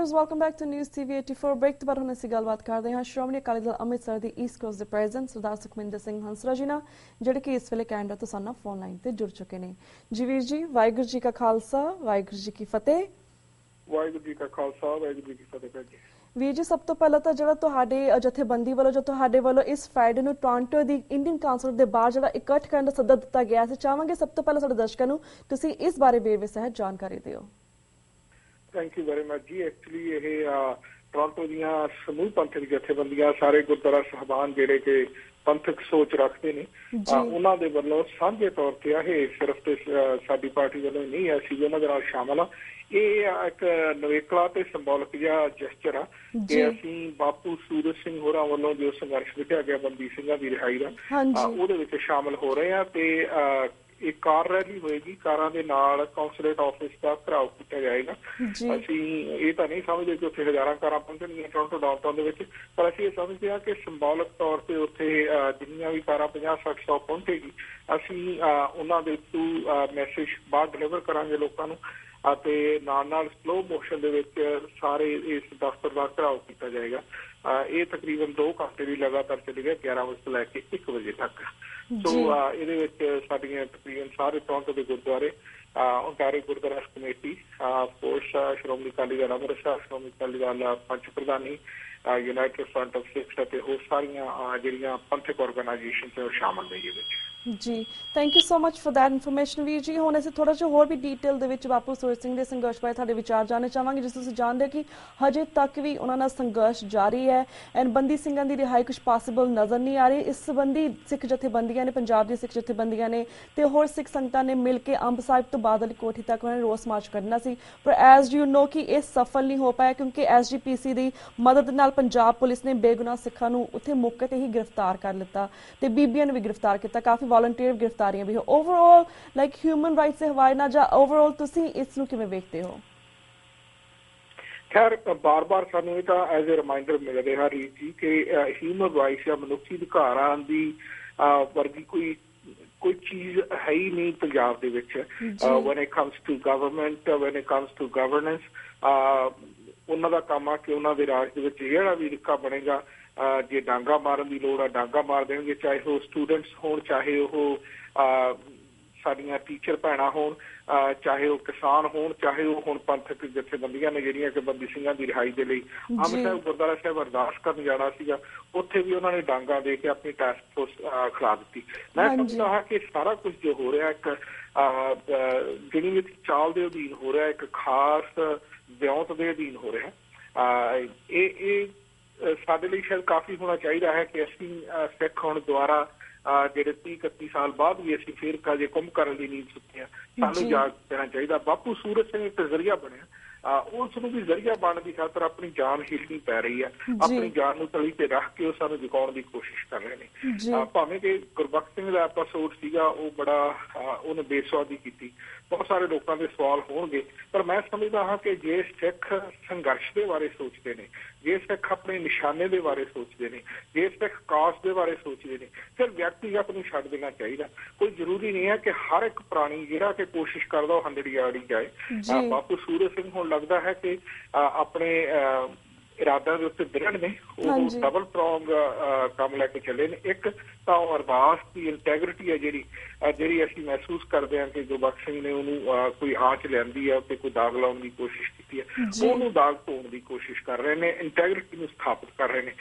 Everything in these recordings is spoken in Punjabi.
viewers, welcome back to News TV84 break। तो बाद ਹੁਣ ਅਸੀਂ ਗੱਲਬਾਤ ਕਰਦੇ ਹਾਂ ਸ਼੍ਰੋਮਣੀ ਅਕਾਲੀ ਦਲ ਅੰਮ੍ਰਿਤਸਰ ਦੀ ਈਸਟ ਕੋਸਟ ਦੇ ਪ੍ਰੈਜ਼ੀਡੈਂਟ ਸਰਦਾਰ ਸੁਖਮਿੰਦਰ ਸਿੰਘ ਹੰਸਰਾ ਜੀ ਨਾਲ, ਜਿਹੜੇ ਕਿ ਇਸ ਵੇਲੇ ਕੈਨੇਡਾ ਤੋਂ ਸਾਨੂੰ ਫੋਨ ਲਾਈਨ ਤੇ ਜੁੜ ਚੁੱਕੇ ਨੇ। ਜੀ ਵੀਰ ਜੀ, ਵਾਹਿਗੁਰੂ ਜੀ ਕਾ ਖਾਲਸਾ, ਵਾਹਿਗੁਰੂ ਜੀ ਕੀ ਫਤਿਹ। ਵਾਹਿਗੁਰੂ ਜੀ ਕਾ ਖਾਲਸਾ, ਵਾਹਿਗੁਰੂ ਜੀ ਕੀ ਫਤਿਹ। ਵੀਰ ਜੀ, ਸਭ ਤੋਂ ਪਹਿਲਾਂ ਤਾਂ ਜਿਹੜਾ ਤੁਹਾਡੇ ਜਥੇਬੰਦੀ ਵੱਲੋਂ ਜੋ ਤੁਹਾਡੇ ਵੱਲੋਂ ਇਸ ਫਰਾਈਡੇ ਨੂੰ ਟੋਰਾਂਟੋ ਦੀ ਇੰਡੀਅਨ ਕਾਉਂਸਲ ਦੇ ਬਾਹਰ ਜਿਹੜਾ ਇਕੱਠ ਕਰਨ ਦਾ ਸੱਦਾ ਦਿੱਤਾ ਗਿਆ ਸੀ, ਚਾਹਾਂਗੇ ਸਭ ਤੋਂ ਪਹਿਲਾਂ ਸਾਡੇ ਦਰਸ਼ਕਾਂ ਨੂੰ ਤੁਸੀਂ ਇਸ ਬਾਰੇ ਵੇਰਵੇ ਸਹਿਤ ਜਾਣਕਾਰੀ ਦਿਓ। ਥੈਂਕ ਯੂ ਵੈਰੀ ਮਚ ਜੀ। ਐਕਚੁਅਲੀ ਇਹ ਟੋਰਾਂਟੋ ਦੀਆਂ ਸਮੂਹ ਪੰਥਕ ਜਥੇਬੰਦੀਆਂ, ਸਾਰੇ ਗੁਰਦੁਆਰਾ ਸਾਹਿਬਾਨ ਜਿਹੜੇ ਕਿ ਪੰਥਕ ਸੋਚ ਰੱਖਦੇ ਨੇ, ਉਹਨਾਂ ਦੇ ਵੱਲੋਂ ਸਾਂਝੇ ਤੌਰ ਤੇ ਇਹ ਸਿਰਫ ਤੇ ਸਾਡੀ ਪਾਰਟੀ ਵੱਲੋਂ ਨਹੀਂ, ਅਸੀਂ ਵੀ ਉਹਨਾਂ ਦੇ ਨਾਲ ਸ਼ਾਮਲ ਹਾਂ। ਇਹ ਇੱਕ ਨਵੇਕਲਾ ਤੇ ਸਿੰਬੋਲਿਕ ਜਿਹਾ ਜੈਸਚਰ ਆ ਕਿ ਅਸੀਂ ਬਾਪੂ ਸੂਰਜ ਸਿੰਘ ਹੋਰਾਂ ਵੱਲੋਂ ਜੋ ਸੰਘਰਸ਼ ਵਿੱਢਿਆ ਗਿਆ ਬੰਦੀ ਸਿੰਘਾਂ ਦੀ ਰਿਹਾਈ ਦਾ, ਉਹਦੇ ਵਿੱਚ ਸ਼ਾਮਲ ਹੋ ਰਹੇ ਹਾਂ। ਤੇ ਇਹ ਕਾਰ ਰੈਲੀ ਹੋਏਗੀ, ਕਾਰਾਂ ਦੇ ਨਾਲ ਕੌਂਸੂਲੇਟ ਆਫਿਸ ਦਾ ਘਿਰਾਓ ਕੀਤਾ ਜਾਏਗਾ। ਅਸੀਂ ਇਹ ਤਾਂ ਨਹੀਂ ਸਮਝਦੇ ਕਿ ਉੱਥੇ ਹਜ਼ਾਰਾਂ ਕਾਰਾਂ ਪਹੁੰਚਣਗੀਆਂ ਟੋਰਾਂਟੋ ਡਾਊਨਟਾਊਨ ਦੇ ਵਿੱਚ, ਪਰ ਅਸੀਂ ਇਹ ਸਮਝਦੇ ਹਾਂ ਕਿ ਸਿੰਬੋਲਿਕ ਤੌਰ ਤੇ ਉੱਥੇ ਜਿੰਨੀਆਂ ਵੀ ਕਾਰਾਂ 50-60-100 ਪਹੁੰਚੇਗੀ, ਅਸੀਂ ਉਹਨਾਂ ਦੇ ਥਰੂ ਮੈਸੇਜ ਬਾਹਰ ਡਿਲੀਵਰ ਕਰਾਂਗੇ ਲੋਕਾਂ ਨੂੰ। ਅਤੇ ਨਾਲ ਸਲੋ ਮੋਸ਼ਨ ਦੇ ਵਿੱਚ ਸਾਰੇ ਇਸ ਦਫ਼ਤਰ ਦਾ ਘਿਰਾਓ ਕੀਤਾ ਜਾਏਗਾ। ਇਹ ਤਕਰੀਬਨ 2 ਘੰਟੇ ਦੀ ਲਗਾਤਾਰ ਚੱਲੇਗਾ, 11 ਵਜੇ ਤੋਂ ਲੈ ਕੇ 1 ਵਜੇ ਤੱਕ। ਸੋ ਇਹਦੇ ਵਿੱਚ ਸਾਡੀਆਂ ਤਕਰੀਬਨ ਸਾਰੇ ਟੋਰਾਂਟੋ ਦੇ ਗੁਰਦੁਆਰੇ, Ontario Gurdwara committee, force, Shiromani Akali Dal Amritsar, Shiromani Akali Dal Panch Pradhani, united front of Sikhs ਅਤੇ ਹੋਰ ਸਾਰੀਆਂ ਜਿਹੜੀਆਂ ਪੰਥਕ ਆਰਗੇਨਾਈਜੇਸ਼ਨ ਸ਼ਾਮਲ ਨੇ ਇਹਦੇ ਵਿੱਚ। ਜੀ thank you so much for that information ਵੀਰ ਜੀ। ਹੁਣ ਅਸੀਂ ਥੋੜਾ ਜਿਹਾ ਹੋਰ ਵੀ ਡੀਟੇਲ ਦੇ ਵਿੱਚ ਬਾਪੂ ਸੂਰਜ ਸਿੰਘ ਦੇ ਸੰਘਰਸ਼ ਬਾਰੇ ਤੁਹਾਡੇ ਵਿਚਾਰ ਜਾਣਨਾ ਚਾਹਾਂਗੇ। ਜਿਸ ਤੁਸੀਂ ਜਾਣਦੇ ਕਿ ਹਜੇ ਤੱਕ ਵੀ ਉਹਨਾਂ ਨਾਲ ਸੰਘਰਸ਼ ਜਾਰੀ ਹੈ ਐਂਡ ਬੰਦੀ ਸਿੰਘਾਂ ਦੀ ਰਿਹਾਈ ਕੁਝ ਪੋਸੀਬਲ ਨਜ਼ਰ ਨਹੀਂ ਆ ਰਹੀ। ਇਸ ਸੰਬੰਧੀ ਸਿੱਖ ਜਥੇਬੰਦੀਆਂ ਨੇ, ਪੰਜਾਬ ਦੀਆਂ ਸਿੱਖ ਜਥੇਬੰਦੀਆਂ ਨੇ ਤੇ ਹੋਰ ਸਿੱਖ ਸੰਗਤਾਂ ਨੇ ਮਿਲ ਕੇ ਅੰਬ ਸਾਹਿਬ ਤੋਂ ਬਾਦਲ ਕੋਠੀ ਤੱਕ ਉਹਨਾਂ ਨੇ ਰੋਸ ਮਾਰਚ ਕਰਨਾ ਸੀ, ਪਰ ਐਜ਼ ਯੂ ਨੋ ਕਿ ਇਹ ਸਫਲ ਨਹੀਂ ਹੋ ਪਾਇਆ ਕਿਉਂਕਿ SGPC ਦੀ ਮਦਦ ਨਾਲ ਪੰਜਾਬ ਪੁਲਿਸ ਨੇ ਬੇਗੁਨਾਹ ਸਿੱਖਾਂ ਨੂੰ ਉੱਥੇ ਮੌਕੇ ਤੇ ਹੀ ਗ੍ਰਿਫਤਾਰ ਕਰ ਲਿੱਤਾ ਤੇ ਬੀਬੀਆਂ ਨੂੰ ਵੀ ਗ੍ਰਿਫਤਾਰ ਕੀਤਾ। ਕਾਫੀ ਵॉलंटियर गिरफ्तारियां भी हो। ओवरऑल लाइक ह्यूमन राइट्स से हवाले ना जा, ओवरऑल तुसी इस नु किवें देखते हो? खैर बार-बार सानू ये तां एज ए रिमाइंडर मिल रहा रीत जी कि ह्यूमन राइट्स या मनुखी अधिकारां दी वर्गी कोई चीज है ही नहीं पंजाब दे विच। When it comes to government, when it comes to governance, उन्हां दा काम आ कि उन्हां दे राज दे विच जिहड़ा भी रिक्का बनेगा, जे डांगा मारन की लोड़ आ डांगा मार देंगे, चाहे वो स्टूडेंट्स होण, चाहे वो साडियां टीचर भैणां होण, चाहे वो किसान होण, चाहे वो हुण पंथक जथेबंदियां ने जिहड़ियां कि बंदी ਸਿੰਘਾਂ ਦੀ रिहाई दे लई अमृतसर गुरुद्वारा साहिब अरदास करन जाना सीगा, उत्थे भी उन्होंने डांगा दे के अपनी टास्क फोर्स खिला दी। मैं समझदा हां कि सारा कुछ जो हो रहा एक गिणीमित चाल दे अधीन हो रहा, एक खास विਉਂਤ ਦੇ अधीन हो रहा। ਸਾਡੇ ਲਈ ਸ਼ਾਇਦ ਕਾਫੀ ਹੋਣਾ ਚਾਹੀਦਾ ਹੈ ਕਿ ਅਸੀਂ ਸਿੱਖ ਹੋਣ ਦੁਆਰਾ ਜਿਹੜੇ 30-31 ਸਾਲ ਬਾਅਦ ਵੀ ਅਸੀਂ ਫਿਰ ਕਾਜੇ ਕੁੰਭ ਕਰਨ ਦੀ ਨੀਂਦ ਸੁੱਤੇ ਹਾਂ, ਸਾਨੂੰ ਯਾਦ ਕਰਨਾ ਚਾਹੀਦਾ। ਬਾਪੂ ਸੂਰਜ ਸਿੰਘ ਇੱਕ ਜ਼ਰੀਆ ਬਣਿਆ, ਉਸ ਨੂੰ ਵੀ ਜ਼ਰੀਆ ਬਣਨ ਦੀ ਖਾਤਰ ਆਪਣੀ ਜਾਨ ਹਿੱਲਣੀ ਪੈ ਰਹੀ ਹੈ। ਆਪਣੀ ਜਾਨ ਨੂੰ ਤਲੀ ਤੇ ਰੱਖ ਕੇ ਉਹ ਸਾਨੂੰ ਜਗਾਉਣ ਦੀ ਕੋਸ਼ਿਸ਼ ਕਰ ਰਹੇ ਨੇ। ਭਾਵੇਂ ਕਿ ਗੁਰਬਖਸ਼ ਸਿੰਘ ਦਾ ਐਪੀਸੋਡ ਸੀਗਾ ਉਹ ਬੜਾ ਉਹਨੇ ਬੇਸਵਾਦੀ ਕੀਤੀ, ਬਹੁਤ ਸਾਰੇ ਲੋਕਾਂ ਦੇ ਸਵਾਲ ਹੋਣਗੇ, ਪਰ ਮੈਂ ਸਮਝਦਾ ਹਾਂ ਕਿ ਜੇ ਸਿੱਖ ਸੰਘਰਸ਼ ਦੇ ਬਾਰੇ ਸੋਚਦੇ ਨੇ, ਜੇ ਸਿੱਖ ਆਪਣੇ ਨਿਸ਼ਾਨੇ ਦੇ ਬਾਰੇ ਸੋਚਦੇ ਨੇ, ਜੇ ਸਿੱਖ ਕਾਸ ਦੇ ਬਾਰੇ ਸੋਚਦੇ ਨੇ, ਫਿਰ ਵਿਅਕਤੀਗਤ ਨੂੰ ਛੱਡ ਦੇਣਾ ਚਾਹੀਦਾ। ਕੋਈ ਜ਼ਰੂਰੀ ਨਹੀਂ ਹੈ ਕਿ ਹਰ ਇੱਕ ਪ੍ਰਾਣੀ ਜਿਹੜਾ ਕਿ ਕੋਸ਼ਿਸ਼ ਕਰਦਾ ਉਹ ਹੰਡੜੀਆੜੀ ਜਾਏ। ਬਾਪੂ ਸੂਰਜ ਸਿੰਘ ਹੁਣ ਲੱਗਦਾ ਹੈ ਕਿ ਆਪਣੇ ਇਰਾਦਾ ਦੇ ਉੱਤੇ ਦ੍ਰਿੜ ਨੇ, ਉਹ ਡਬਲ ਪ੍ਰੋਂਗ ਕੰਮ ਲੈ ਕੇ ਚੱਲੇ ਨੇ। ਇੱਕ ਤਾਂ ਉਹ ਅਰਦਾਸ ਦੀ ਇੰਟੈਗਰਿਟੀ ਹੈ ਜਿਹੜੀ ਅਸੀਂ ਮਹਿਸੂਸ ਕਰਦੇ ਹਾਂ ਕਿ ਜੋ ਬਖਸ਼ ਸਿੰਘ ਨੇ ਉਹਨੂੰ ਕੋਈ ਆਂਚ ਲਿਆਂਦੀ ਹੈ, ਉੱਤੇ ਕੋਈ ਦਾਗ ਲਾਉਣ ਦੀ ਕੋਸ਼ਿਸ਼ ਕੀਤੀ ਹੈ, ਉਹਨੂੰ ਦਾਗ ਧੋਣ ਦੀ ਕੋਸ਼ਿਸ਼ ਕਰ ਰਹੇ ਨੇ, ਇੰਟੈਗਰਿਟੀ ਨੂੰ ਸਥਾਪਿਤ ਕਰ ਰਹੇ ਨੇ।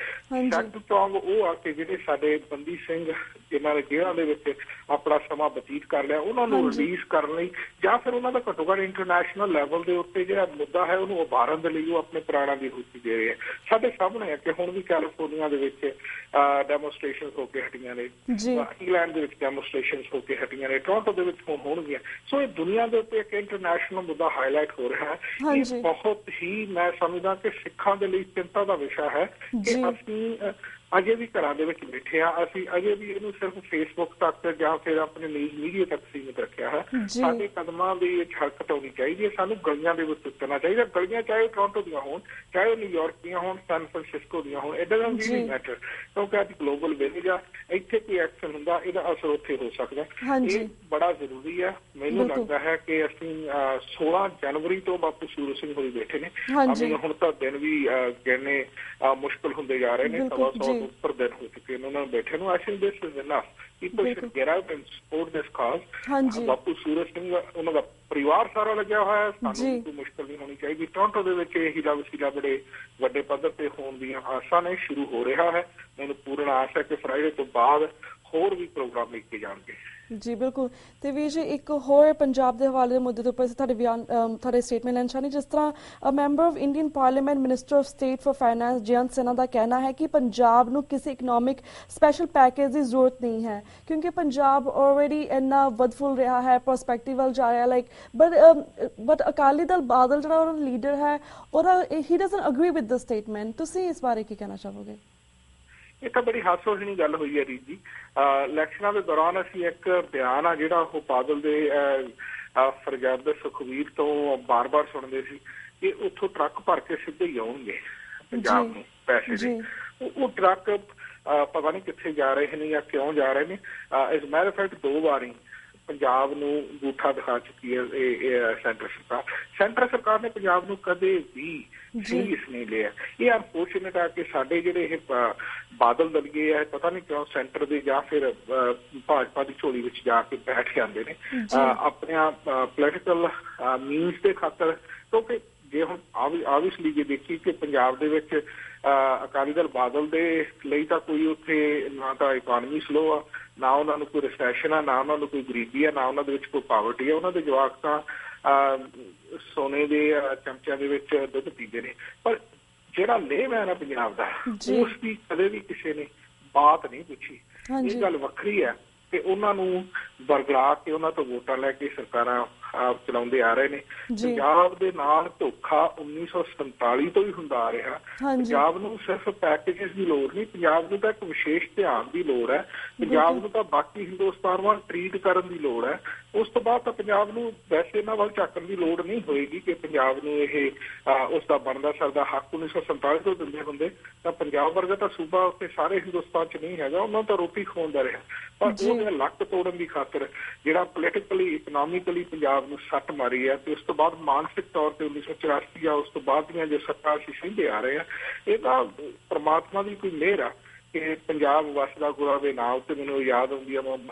ਸੈਕੰਡ ਪ੍ਰੋਂਗ ਉਹ ਆ ਕਿ ਜਿਹੜੇ ਸਾਡੇ ਬੰਦੀ ਸਿੰਘ ਜਿਨ੍ਹਾਂ ਨੇ ਜੇਲ੍ਹਾਂ ਦੇ ਵਿੱਚ ਆਪਣਾ ਸਮਾਂ ਬਤੀਤ ਕਰ ਲਿਆ, ਉਹਨਾਂ ਨੂੰ ਰਿਲੀਜ਼ ਕਰਨ ਲਈ ਜਾਂ ਫਿਰ ਉਹਨਾਂ ਦਾ ਘੱਟੋ ਘੱਟ ਇੰਟਰਨੈਸ਼ਨਲ ਲੈਵਲ ਦੇ ਉੱਤੇ ਜਿਹੜਾ ਮੁੱਦਾ ਹੈ ਉਹਨੂੰ ਉਭਾਰਨ ਦੇ ਲਈ ਉਹ ਆਪਣੇ ਪ੍ਰਾਣਾਂ ਦੀ ਰੂਚੀ ਦੇ ਰਹੇ ਆ। ਸਾਡੇ ਸਾਹਮਣੇ ਹੈ ਕਿ ਹੁਣ ਵੀ ਕੈਲੀਫੋਰਨੀਆ ਦੇ ਵਿੱਚ ਡੈਮੋਸਟ੍ਰੇਸ਼ਨ ਹੋ ਕੇ ਹਟੀਆਂ ਨੇ, ਇੰਗਲੈਂਡ ਦੇ ਵਿੱਚ ਡੈਮੋਸਟ੍ਰੇਸ਼ਨ ਹੋ ਕੇ ਹਟੀਆਂ ਨੇ, ਟੋਰਾਂਟੋ ਦੇ ਵਿੱਚ ਹੁਣ ਹੋਣਗੀਆਂ। ਸੋ ਇਹ ਦੁਨੀਆ ਦੇ ਉੱਤੇ ਇੱਕ ਇੰਟਰਨੈਸ਼ਨਲ ਮੁੱਦਾ ਹਾਈਲਾਈਟ ਹੋ ਰਿਹਾ ਹੈ। ਇਹ ਬਹੁਤ ਹੀ ਮੈਂ ਸਮਝਦਾ ਕਿ ਸਿੱਖਾਂ ਦੇ ਲਈ ਚਿੰਤਾ ਦਾ ਵਿਸ਼ਾ ਹੈ ਕਿ ਅਸੀਂ ਅਜੇ ਵੀ ਘਰਾਂ ਦੇ ਵਿੱਚ ਬੈਠੇ ਆ। ਅਸੀਂ ਅਜੇ ਵੀ ਇਹਨੂੰ ਸਿਰਫ ਫੇਸਬੁੱਕ ਤੱਕ ਜਾਂ ਫਿਰ ਆਪਣੇ ਨਿਊਜ਼ ਮੀਡੀਆ ਤੱਕ ਸੀਮਿਤ ਰੱਖਿਆ ਹੈ। ਸਾਡੇ ਕਦਮਾਂ ਦੀ ਇਹ ਹਰਕਤ ਹੋਣੀ ਚਾਹੀਦੀ ਹੈ। ਸਾਨੂੰ ਗਲੀਆਂ ਦੇ ਵਿੱਚ ਉਤਰਨਾ ਚਾਹੀਦਾ। ਗਲੀਆਂ ਚਾਹੇ ਟੋਰਾਂਟੋ ਦੀਆਂ ਹੋਣ, ਚਾਹੇ ਉਹ ਨਿਊਯਾਰਕ ਦੀਆਂ ਹੋਣ, ਸੈਨ ਫਰਾਂਸਿਸਕੋ ਦੀਆਂ ਹੋਣ, ਇਟ ਡਜ਼ਨਟ ਰੀਲੀ ਮੈਟਰ, ਕਿਉਂਕਿ ਅੱਜ ਗਲੋਬਲ ਵਿਲੇਜ ਆ। ਇੱਥੇ ਕੋਈ ਐਕਸ਼ਨ ਹੁੰਦਾ ਇਹਦਾ ਅਸਰ ਉੱਥੇ ਹੋ ਸਕਦਾ। ਇਹ ਬੜਾ ਜ਼ਰੂਰੀ ਹੈ। ਮੈਨੂੰ ਲੱਗਦਾ ਹੈ ਕਿ ਅਸੀਂ 16 ਜਨਵਰੀ ਤੋਂ ਬਾਪੂ ਸੂਰਜ ਸਿੰਘ ਹੋਈ ਬੈਠੇ ਨੇ। ਹੁਣ ਤਾਂ ਦਿਨ ਵੀ ਗਿਣਨੇ ਮੁਸ਼ਕਿਲ ਹੁੰਦੇ ਜਾ ਰਹੇ ਨੇ। 100 ਉੱਪਰ ਦਿਨ ਹੋ ਚੁੱਕੇ ਨੇ ਉਹਨਾਂ ਨੂੰ ਬੈਠੇ ਨੂੰ। I think this is enough. People should get out and support this cause. ਬਾਪੂ ਸੂਰਜ ਸਿੰਘ ਉਹਨਾਂ ਦਾ ਪਰਿਵਾਰ ਸਾਰਾ ਲੱਗਿਆ ਹੋਇਆ। ਸਾਨੂੰ ਕੋਈ ਮੁਸ਼ਕਿਲ ਨਹੀਂ ਹੋਣੀ ਚਾਹੀਦੀ। ਟੋਰਾਂਟੋ ਦੇ ਵਿੱਚ ਇਹ ਹੀਲਾ ਵਸੀਲਾ ਬੜੇ ਵੱਡੇ ਪੱਧਰ ਤੇ ਹੋਣ ਦੀਆਂ ਆਸਾਂ ਨੇ, ਸ਼ੁਰੂ ਹੋ ਰਿਹਾ ਹੈ। ਮੈਨੂੰ ਪੂਰਨ ਆਸ ਹੈ ਕਿ ਫਰਾਈਡੇ ਤੋਂ ਬਾਅਦ ਹੋਰ ਵੀ ਪ੍ਰੋਗਰਾਮ ਲਿਖੇ ਜਾਣਗੇ। ਜੀ ਬਿਲਕੁਲ। ਤੇ ਵੀਰ ਜੀ ਇੱਕ ਹੋਰ ਪੰਜਾਬ ਦੇ ਹਵਾਲੇ ਦੇ ਮੁੱਦੇ ਦੇ ਉੱਪਰ ਤੁਹਾਡੇ ਸਟੇਟਮੈਂਟ ਲੈਣਾ ਚਾਹੁੰਦੀ। ਜਿਸ ਤਰ੍ਹਾਂ member of Indian parliament minister of state for finance Jayant Sinha ਦਾ ਕਹਿਣਾ ਹੈ ਕਿ ਪੰਜਾਬ ਨੂੰ ਕਿਸੇ ਇਕਨੋਮਿਕ ਸਪੈਸ਼ਲ ਪੈਕੇਜ ਦੀ ਜ਼ਰੂਰਤ ਨਹੀਂ ਹੈ, ਕਿਉਂਕਿ ਪੰਜਾਬ ਆਲਰੇਡੀ ਇੰਨਾ ਵਧਫੁੱਲ ਰਿਹਾ ਹੈ, ਪ੍ਰੋਸਪੈਕਟਿਵ ਵੱਲ ਜਾ ਰਿਹਾ। ਬਟ ਅਕਾਲੀ ਦਲ ਬਾਦਲ ਜਿਹੜਾ ਉਹਦਾ ਲੀਡਰ ਹੈ ਉਹਦਾ ਹੀ doesn't agree with the statement. ਤੁਸੀਂ ਇਸ ਬਾਰੇ ਕੀ ਕਹਿਣਾ ਚਾਹੋਗੇ? ਇਹ ਤਾਂ ਬੜੀ ਹਾਸੋਹੀਣੀ ਗੱਲ ਹੋਈ ਹੈ ਰੀਤ ਜੀ। ਇਲੈਕਸ਼ਨਾਂ ਦੇ ਦੌਰਾਨ ਅਸੀਂ ਇੱਕ ਬਿਆਨ ਆ ਜਿਹੜਾ ਉਹ ਬਾਦਲ ਦੇ ਫਰਜ਼ੰਦ ਸੁਖਵੀਰ ਤੋਂ ਬਾਰ-ਬਾਰ ਸੁਣਦੇ ਸੀ ਕਿ ਉੱਥੋਂ ਟਰੱਕ ਭਰ ਕੇ ਸਿੱਧੇ ਹੀ ਆਉਣਗੇ ਪੰਜਾਬ ਨੂੰ ਪੈਸੇ ਦੇ। ਉਹ ਟਰੱਕ ਪਤਾ ਨਹੀਂ ਕਿੱਥੇ ਜਾ ਰਹੇ ਨੇ ਜਾਂ ਕਿਉਂ ਜਾ ਰਹੇ ਨੇ। ਇਸ ਮੈਟਰ ਫੈਕਟ 2 ਵਾਰੀ ਪੰਜਾਬ ਨੂੰ ਅੰਗੂਠਾ ਦਿਖਾ ਚੁੱਕੀ ਹੈ ਇਹ ਸੈਂਟਰ ਸਰਕਾਰ। ਸੈਂਟਰ ਸਰਕਾਰ ਨੇ ਪੰਜਾਬ ਨੂੰ ਕਦੇ ਵੀ ਸੀਰੀਅਸ ਨਹੀਂ ਲਿਆ। ਇਹ ਅਨਫੋਰਚੂਨੇਟ ਹੈ ਕਿ ਸਾਡੇ ਜਿਹੜੇ ਇਹ ਬਾਦਲ ਦਲੀਏ ਹੈ, ਪਤਾ ਨਹੀਂ ਕਿਉਂ ਸੈਂਟਰ ਦੇ ਜਾਂ ਫਿਰ ਭਾਜਪਾ ਦੀ ਝੋਲੀ ਵਿੱਚ ਜਾ ਕੇ ਬੈਠ ਜਾਂਦੇ ਨੇ ਆਪਣੀਆਂ ਪੋਲੀਟੀਕਲ ਮੀਨਸ ਦੇ ਖਾਤਰ। ਕਿਉਂਕਿ ਜੇ ਹੁਣ ਆਬਵੀਅਸਲੀ ਜੇ ਦੇਖੀ ਕਿ ਪੰਜਾਬ ਦੇ ਵਿੱਚ ਅਕਾਲੀ ਦਲ ਬਾਦਲ ਦੇ ਲਈ ਤਾਂ ਕੋਈ ਉੱਥੇ ਨਾ ਤਾਂ ਇਕੋਨਮੀ ਸਲੋ ਆ, ਨਾ ਉਹਨਾਂ ਨੂੰ ਕੋਈ ਰਿਸੈਸ਼ਨ ਆ, ਨਾ ਉਹਨਾਂ ਨੂੰ ਕੋਈ ਗਰੀਬੀ ਆ, ਨਾ ਉਹਨਾਂ ਦੇ ਵਿੱਚ ਕੋਈ ਪਾਵਰਟੀ ਆ। ਉਹਨਾਂ ਦੇ ਜਵਾਕ ਤਾਂ ਸੋਨੇ ਦੇ ਚਮਚਿਆਂ ਦੇ ਵਿੱਚ ਦੁੱਧ ਪੀਂਦੇ ਨੇ। ਪਰ ਜਿਹੜਾ ਲੇਮੈਨ ਆ ਪੰਜਾਬ ਦਾ, ਉਸ ਦੀ ਕਦੇ ਵੀ ਕਿਸੇ ਨੇ ਬਾਤ ਨਹੀਂ ਪੁੱਛੀ। ਇਹ ਗੱਲ ਵੱਖਰੀ ਹੈ ਕਿ ਉਹਨਾਂ ਨੂੰ ਵਰਗਲਾ ਕੇ ਉਹਨਾਂ ਤੋਂ ਵੋਟਾਂ ਲੈ ਕੇ ਸਰਕਾਰਾਂ ਚਲਾਉਂਦੇ ਆ ਰਹੇ ਨੇ। ਪੰਜਾਬ ਦੇ ਨਾਲ ਧੋਖਾ 1947 ਤੋਂ ਹੀ ਹੁੰਦਾ ਆ ਰਿਹਾ। ਪੰਜਾਬ ਨੂੰ ਸਿਰਫ ਪੈਕੇਜਸ ਦੀ ਲੋੜ ਨਹੀਂ, ਪੰਜਾਬ ਨੂੰ ਤਾਂ ਇੱਕ ਵਿਸ਼ੇਸ਼ ਧਿਆਨ ਦੀ ਲੋੜ ਹੈ। ਪੰਜਾਬ ਨੂੰ ਤਾਂ ਬਾਕੀ ਹਿੰਦੁਸਤਾਨ ਵਾਂਗ ਟਰੀਟ ਕਰਨ ਦੀ ਲੋੜ ਹੈ। ਉਸ ਤੋਂ ਬਾਅਦ ਤਾਂ ਪੰਜਾਬ ਨੂੰ ਵੈਸੇ ਇਹਨਾਂ ਵੱਲ ਝਾਕਣ ਦੀ ਲੋੜ ਨਹੀਂ ਹੋਏਗੀ ਕਿ ਪੰਜਾਬ ਨੂੰ ਇਹ ਉਸ ਦਾ ਬਣਦਾ ਸਰਦਾ ਹੱਕ 1947 ਤੋਂ ਦਿੰਦੇ ਹੁੰਦੇ ਤਾਂ ਪੰਜਾਬ ਵਰਗਾ ਤਾਂ ਸੂਬਾ ਉੱਥੇ ਸਾਰੇ ਹਿੰਦੁਸਤਾਨ 'ਚ ਨਹੀਂ ਹੈਗਾ। ਉਹਨਾਂ ਤਾਂ ਰੋਟੀ ਖਵਾਉਂਦਾ ਰਿਹਾ। ਪਰ ਉਹਦੇ ਲੱਕ ਤੋੜਨ ਦੀ ਖਾਤਰ ਜਿਹੜਾ ਪੋਲੀਟੀਕਲੀ ਇਕਨੋਮਿਕਲੀ ਪੰਜਾਬ ਨੂੰ ਸੱਟ ਮਾਰੀ ਹੈ ਤੇ ਉਸ ਤੋਂ ਬਾਅਦ ਮਾਨਸਿਕ ਤੌਰ ਤੇ 1984 ਜਾਂ ਉਸ ਤੋਂ ਬਾਅਦ ਦੀਆਂ ਜੋ ਸੱਟਾਂ ਅਸੀਂ ਸਹਿੰਦੇ ਆ ਰਹੇ ਹਾਂ, ਇਹ ਤਾਂ ਪ੍ਰਮਾਤਮਾ ਦੀ ਕੋਈ ਮਿਹਰ ਆ ਕਿ ਪੰਜਾਬ ਵਸਦਾ ਗੁਰਾਂ ਨਾਂ ਉੱਤੇ। ਮੈਨੂੰ ਯਾਦ ਆਉਂਦੀ ਆ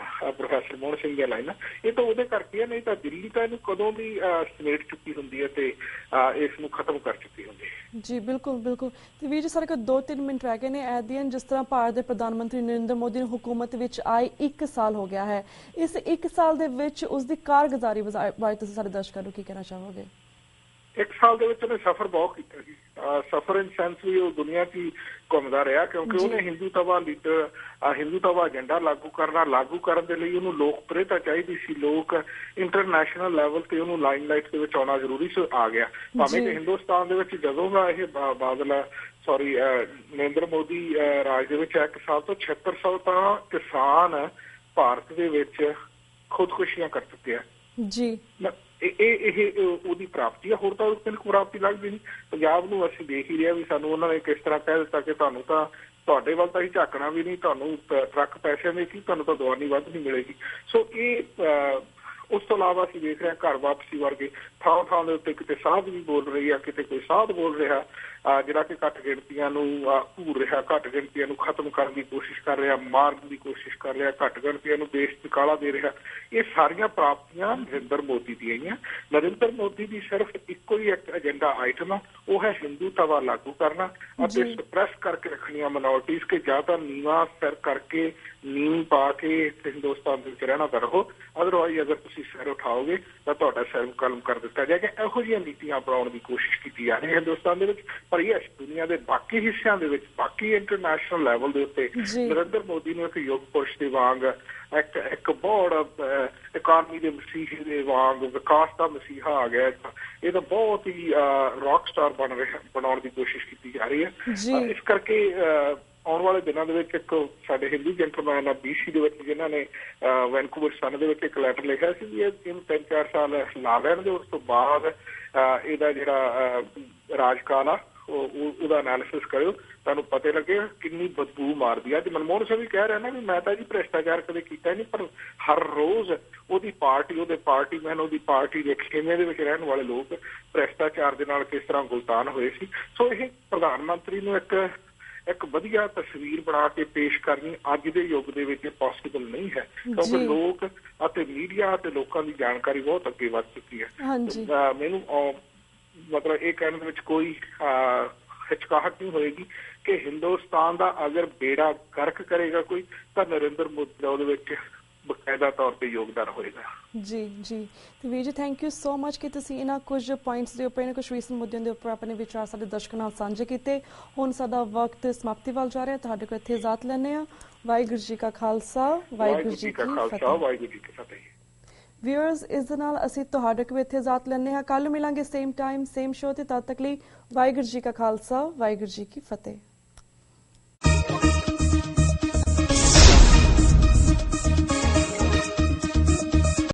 ਪ੍ਰੋਫੈਸਰ ਮੋਹਨ ਸਿੰਘ ਦੀਆਂ ਲਾਈਨਾਂ। ਇਹ ਤਾਂ ਉਹਦੇ ਕਰਕੇ ਆ, ਨਹੀਂ ਤਾਂ ਦਿੱਲੀ ਤਾਂ ਇਹਨੂੰ ਕਦੋਂ ਦੀ ਸਮੇਟ ਚੁੱਕੀ ਹੁੰਦੀ ਹੈ ਤੇ ਇਸ ਨੂੰ ਖਤਮ ਕਰ ਚੁੱਕੀ ਹੁੰਦੀ ਹੈ। ਜੀ ਬਿਲਕੁਲ ਬਿਲਕੁਲ। ਤੇ ਵੀਰ ਜੀ ਸਾਡੇ ਕੋਲ 2-3 ਮਿੰਟ ਰਹਿ ਗਏ ਨੇ। ਐਟ ਦੀ ਐਂਡ ਜਿਸ ਤਰ੍ਹਾਂ ਭਾਰਤ ਦੇ ਪ੍ਰਧਾਨ ਮੰਤਰੀ ਨਰਿੰਦਰ ਮੋਦੀ ਨੂੰ ਹੁਕੂਮਤ ਵਿੱਚ ਆਏ 1 ਸਾਲ ਹੋ ਗਿਆ ਹੈ, ਇਸ 1 ਸਾਲ ਦੇ ਵਿੱਚ ਉਸਦੀ ਕਾਰਗੁਜ਼ਾਰੀ ਬਾਰੇ ਤੁਸੀਂ ਸਾਡੇ ਦਰਸ਼ਕਾਂ ਨੂੰ ਕੀ ਕਹਿਣਾ ਚਾਹੋਗੇ? 1 ਸਾਲ ਦੇ ਵਿੱਚ ਉਹਨੇ ਸਫ਼ਰ ਬਹੁਤ ਕੀਤਾ ਜੀ। ਸਫ਼ਰ ਇਨ ਸੈਂਸ ਵੀ ਉਹ ਦੁਨੀਆ 'ਚ ਹੀ ਘੁੰਮਦਾ ਰਿਹਾ ਕਿਉਂਕਿ ਉਹਨੇ ਹਿੰਦੂਤਵਾ ਏਜੰਡਾ ਲਾਗੂ ਕਰਨ ਦੇ ਲਈ ਉਹਨੂੰ ਲੋਕਪ੍ਰਿਯਤਾ ਚਾਹੀਦੀ ਸੀ। ਲੋਕ ਇੰਟਰਨੈਸ਼ਨਲ ਲੈਵਲ ਤੇ ਉਹਨੂੰ ਲਾਈਮਲਾਈਟ ਦੇ ਵਿੱਚ ਆਉਣਾ ਜ਼ਰੂਰੀ ਸੀ, ਆ ਗਿਆ। ਭਾਵੇਂ ਕਿ ਹਿੰਦੁਸਤਾਨ ਦੇ ਵਿੱਚ ਜਦੋਂ ਦਾ ਇਹ ਨਰਿੰਦਰ ਮੋਦੀ ਰਾਜ ਦੇ ਵਿੱਚ 1 ਸਾਲ ਤੋਂ 7600 ਤਾਂ ਕਿਸਾਨ ਭਾਰਤ ਦੇ ਵਿੱਚ ਖੁਦਕੁਸ਼ੀਆਂ ਕਰ ਚੁੱਕੇ ਆ ਜੀ। ਇਹ ਉਹਦੀ ਪ੍ਰਾਪਤੀ ਹੈ। ਹੋਰ ਤਾਂ ਕੋਈ ਪ੍ਰਾਪਤੀ ਲੱਗਦੀ ਨਹੀਂ। ਪੰਜਾਬ ਨੂੰ ਅਸੀਂ ਦੇਖ ਹੀ ਰਿਹਾ ਵੀ ਸਾਨੂੰ ਉਹਨਾਂ ਨੇ ਕਿਸ ਤਰ੍ਹਾਂ ਕਹਿ ਦਿੱਤਾ ਕਿ ਤੁਹਾਨੂੰ ਤਾਂ ਤੁਹਾਡੇ ਵੱਲ ਤਾਂ ਹੀ ਝਾਕਣਾ ਵੀ ਨਹੀਂ, ਤੁਹਾਨੂੰ ਟਰੱਕ ਪੈਸਿਆਂ ਦੀ ਕੀ, ਤੁਹਾਨੂੰ ਤਾਂ ਦਵਾਨੀ ਵੱਧ ਨਹੀਂ ਮਿਲੇਗੀ। ਸੋ ਇਹ ਉਸ ਤੋਂ ਇਲਾਵਾ ਅਸੀਂ ਦੇਖ ਰਹੇ ਹਾਂ ਘਰ ਵਾਪਸੀ ਵਰਗੇ ਥਾਂ ਦੇ ਉੱਤੇ ਕਿਤੇ ਸਾਧ ਵੀ ਬੋਲ ਰਹੀ ਆ, ਕਿਤੇ ਕੋਈ ਸਾਧ ਬੋਲ ਰਿਹਾ ਜਿਹੜਾ ਕਿ ਘੱਟ ਗਿਣਤੀਆਂ ਨੂੰ ਘੂਰ ਰਿਹਾ, ਘੱਟ ਗਿਣਤੀਆਂ ਨੂੰ ਖਤਮ ਕਰਨ ਦੀ ਕੋਸ਼ਿਸ਼ ਕਰ ਰਿਹਾ, ਮਾਰਨ ਦੀ ਕੋਸ਼ਿਸ਼ ਕਰ ਰਿਹਾ, ਘੱਟ ਗਿਣਤੀਆਂ ਨੂੰ ਦੇਸ਼ 'ਚ ਕਾਲਾ ਦੇ ਰਿਹਾ। ਇਹ ਸਾਰੀਆਂ ਪ੍ਰਾਪਤੀਆਂ ਨਰਿੰਦਰ ਮੋਦੀ ਦੀਆਂ ਹੀ ਆ। ਨਰਿੰਦਰ ਮੋਦੀ ਦੀ ਸਿਰਫ ਇੱਕੋ ਹੀ ਇੱਕ ਏਜੰਡਾ ਆਈਟਮ ਆ, ਉਹ ਹੈ ਹਿੰਦੂਤਵਾ ਲਾਗੂ ਕਰਨਾ ਅਤੇ ਸਪਰੈਸ ਕਰਕੇ ਰੱਖਣੀਆਂ ਮਾਈਨੋਰਟੀਜ਼ ਕਿ ਜਾਂ ਤਾਂ ਨੀਵਾਂ ਸਿਰ ਕਰਕੇ ਨੀਂਹ ਪਾ ਕੇ ਹਿੰਦੁਸਤਾਨ ਦੇ ਵਿੱਚ ਰਹਿਣਾ ਤਾਂ ਰਹੋ, ਅਦਰਵਾਈਜ਼ ਅਗਰ ਤੁਸੀਂ ਸਿਰ ਉਠਾਓਗੇ ਤਾਂ ਤੁਹਾਡਾ ਸਿਰ ਕਲਮ ਕਰ ਦਿੱਤਾ ਜਾਏਗਾ। ਇਹੋ ਜਿਹੀਆਂ ਨੀਤੀਆਂ ਅਪਣਾਉਣ ਦੀ ਕੋਸ਼ਿਸ਼ ਕੀਤੀ ਜਾ ਰਹੀ ਹੈ ਹਿੰਦੁਸਤਾਨ ਦੇ ਵਿੱਚ। ਪਰ ਯੈਸ, ਦੁਨੀਆ ਦੇ ਬਾਕੀ ਹਿੱਸਿਆਂ ਦੇ ਵਿੱਚ, ਬਾਕੀ ਇੰਟਰਨੈਸ਼ਨਲ ਲੈਵਲ ਦੇ ਉੱਤੇ ਨਰਿੰਦਰ ਮੋਦੀ ਨੂੰ ਇੱਕ ਯੁੱਗ ਪੁਰਸ਼ ਦੇ ਵਾਂਗ, ਇੱਕ ਬਹੁਤ ਇਕਾਨਮੀ ਦੇ ਮਸੀਹੇ ਦੇ ਵਾਂਗ, ਵਿਕਾਸ ਦਾ ਮਸੀਹਾ ਆ ਗਿਆ। ਇਹ ਤਾਂ ਬਹੁਤ ਹੀ ਰੌਕ ਸਟਾਰ ਬਣਾਉਣ ਦੀ ਕੋਸ਼ਿਸ਼ ਕੀਤੀ ਜਾ ਰਹੀ ਹੈ। ਇਸ ਕਰਕੇ ਆਉਣ ਵਾਲੇ ਦਿਨਾਂ ਦੇ ਵਿੱਚ ਇੱਕ ਸਾਡੇ ਹਿੰਦੂ ਜੈਂਟਲਮੈਨ ਆ BC ਦੇ ਵਿੱਚ ਜਿਨ੍ਹਾਂ ਨੇ ਵੈਨਕੂਵਰ ਸਨ ਦੇ ਵਿੱਚ ਇੱਕ ਲੈਟਰ ਲਿਖਿਆ ਸੀ ਵੀ ਇਹਨੂੰ 3-4 ਸਾਲ ਲਾ ਲੈਣ ਦੇ, ਉਸ ਤੋਂ ਬਾਅਦ ਇਹਦਾ ਜਿਹੜਾ ਰਾਜਕਾਲ ਆ ਉਹਦਾ ਐਨਾਲਿਸਿਸ ਕਰਿਓ, ਤੁਹਾਨੂੰ ਪਤਾ ਲੱਗੇ ਕਿੰਨੀ ਬਦਬੂ ਮਾਰਦੀ ਆ। ਤੇ ਮਨਮੋਹਨ ਸਿੰਘ ਵੀ ਕਹਿ ਰਿਹਾ ਨਾ ਵੀ ਮੈਂ ਤਾਂ ਜੀ ਭ੍ਰਿਸ਼ਟਾਚਾਰ ਕਦੇ ਕੀਤਾ ਨਹੀਂ, ਪਰ ਹਰ ਰੋਜ਼ ਉਹਦੀ ਪਾਰਟੀ, ਉਹਦੇ ਪਾਰਟੀਮੈਨ, ਉਹਦੀ ਪਾਰਟੀ ਦੇ ਖੇਮੇ ਦੇ ਵਿੱਚ ਰਹਿਣ ਵਾਲੇ ਲੋਕ ਭ੍ਰਿਸ਼ਟਾਚਾਰ ਦੇ ਨਾਲ ਕਿਸ ਤਰ੍ਹਾਂ ਗੁਲਤਾਨ ਹੋਏ ਸੀ। ਸੋ ਇਹ ਪ੍ਰਧਾਨ ਮੰਤਰੀ ਨੂੰ ਇੱਕ ਵਧੀਆ ਤਸਵੀਰ ਬਣਾ ਕੇ ਪੇਸ਼ ਕਰਨੀ ਅੱਜ ਦੇ ਯੁੱਗ ਦੇ ਵਿੱਚ ਪੋਸੀਬਲ ਨਹੀਂ ਹੈ, ਕਿਉਂਕਿ ਲੋਕ ਅਤੇ ਮੀਡੀਆ ਅਤੇ ਲੋਕਾਂ ਦੀ ਜਾਣਕਾਰੀ ਬਹੁਤ ਅੱਗੇ ਵੱਧ ਚੁੱਕੀ ਹੈ। ਮੈਨੂੰ ਮਤਲਬ ਇਹ ਕਹਿਣ ਦੇ ਵਿੱਚ ਕੋਈ ਹਿਚਕਾਹਟ ਨਹੀਂ ਹੋਏਗੀ ਕਿ ਹਿੰਦੁਸਤਾਨ ਦਾ ਅਗਰ ਬੇੜਾ ਗਰਕ ਕਰੇਗਾ ਕੋਈ ਤਾਂ ਨਰਿੰਦਰ ਮੋਦੀ ਦਾ ਉਹਦੇ ਵਿੱਚ ਬਕਾਇਦਾ ਤੌਰ ਤੇ ਯੋਗਦਾਨ ਹੋਏਗਾ। ਜੀ ਤੇ ਵੀਰ ਜੀ ਥੈਂਕ ਯੂ ਸੋ ਮਚ ਕਿ ਤੁਸੀਂ ਇਹਨਾਂ ਕੁਝ ਪੁਆਇੰਟਸ ਦੇ ਉੱਪਰ, ਇਹਨਾਂ ਕੁਝ ਰੀਸੈਂਟ ਮੁੱਦਿਆਂ ਦੇ ਉੱਪਰ ਆਪਣੇ ਵਿਚਾਰ ਸਾਡੇ ਦਰਸ਼ਕਾਂ ਨਾਲ ਸਾਂਝੇ ਕੀਤੇ। ਹੁਣ ਸਾਡਾ ਵਕਤ ਸਮਾਪਤੀ ਵੱਲ ਜਾ ਰਿਹਾ, ਤੁਹਾਡੇ ਕੋਲ ਇੱਥੇ ਇਜਾਜ਼ਤ ਲੈਂਦੇ ਹਾਂ। ਵਾਹਿਗੁਰੂ ਜੀ ਕਾ ਖਾਲਸਾ, ਵਾਹਿਗੁਰੂ ਜੀ ਕੀ ਫਤਿਹ। ਵਿਊਅਰਸ, ਇਸ ਦੇ ਨਾਲ ਅਸੀਂ ਤੁਹਾਡੇ ਕੋਲ ਇੱਥੇ ਇਜਾਜ਼ਤ ਲੈਂਦੇ ਹਾਂ। ਕੱਲ੍ਹ ਮਿਲਾਂਗੇ ਸੇਮ ਟਾਈਮ ਸੇਮ ਸ਼ੋਅ ਤੇ। ਤਦ ਤੱਕ ਲਈ ਵਾਹਿਗੁਰੂ ਜੀ ਕਾ ਖਾਲਸਾ, ਵਾਹਿਗੁਰੂ ਜੀ ਕੀ ਫਤਿਹ।